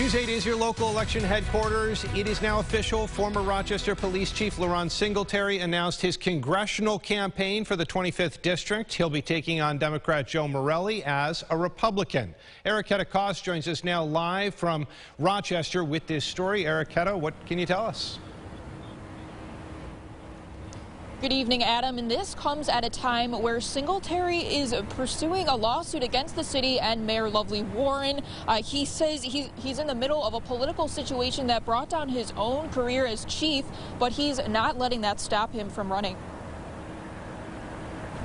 News 8 is your local election headquarters. It is now official. Former Rochester Police Chief Singletary announced his congressional campaign for the 25th District. He'll be taking on Democrat Joe Morelli as a Republican. Ericketta Cost joins us now live from Rochester with this story. Ericketta, what can you tell us? Good evening, Adam, and this comes at a time where Singletary is pursuing a lawsuit against the city and Mayor Lovely Warren. He says he's in the middle of a political situation that brought down his own career as chief, but he's not letting that stop him from running.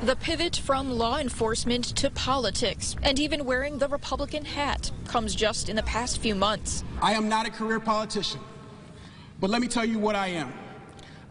The pivot from law enforcement to politics, and even wearing the Republican hat, comes just in the past few months. I am not a career politician, but let me tell you what I am.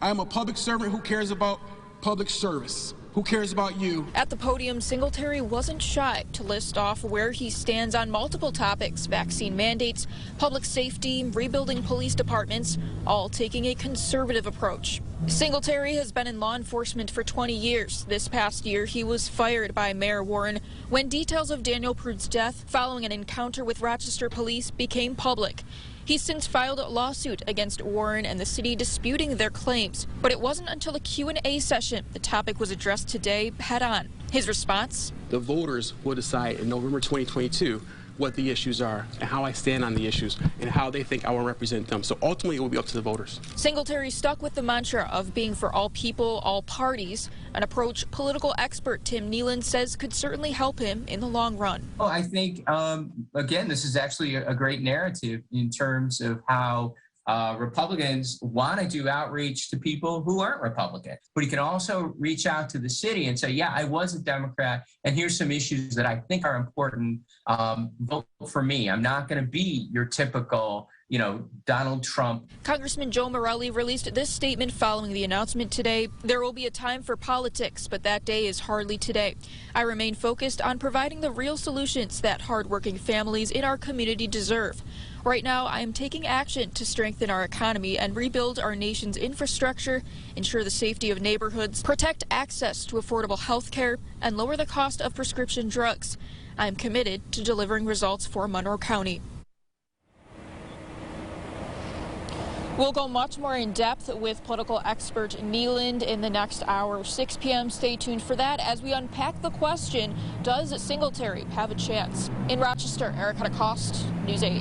I am a public servant who cares about public service, who cares about you. At the podium, Singletary wasn't shy to list off where he stands on multiple topics: vaccine mandates, public safety, rebuilding police departments, all taking a conservative approach. Singletary has been in law enforcement for 20 years. This past year, he was fired by Mayor Warren when details of Daniel Prude's death following an encounter with Rochester police became public. He's since filed a lawsuit against Warren and the city, disputing their claims. But it wasn't until a Q&A session the topic was addressed today head on. His response? The voters will decide in November 2022 what the issues are and how I stand on the issues and how they think I will represent them. So ultimately, it will be up to the voters. Singletary stuck with the mantra of being for all people, all parties, an approach political expert Tim Nealon says could certainly help him in the long run. Well, I think, again, this is actually a great narrative in terms of how Republicans want to do outreach to people who aren't Republican. But you can also reach out to the city and say, yeah, I was a Democrat, and here's some issues that I think are important. Vote for me. I'm not going to be your typical, Donald Trump. Congressman Joe Morelli released this statement following the announcement today. There will be a time for politics, but that day is hardly today. I remain focused on providing the real solutions that hardworking families in our community deserve. Right now, I am taking action to strengthen our economy and rebuild our nation's infrastructure, ensure the safety of neighborhoods, protect access to affordable health care, and lower the cost of prescription drugs. I am committed to delivering results for Monroe County. We'll go much more in depth with political expert Nealon in the next hour, 6 p.m. Stay tuned for that as we unpack the question, does Singletary have a chance? In Rochester, Ericketta Cost, News 8.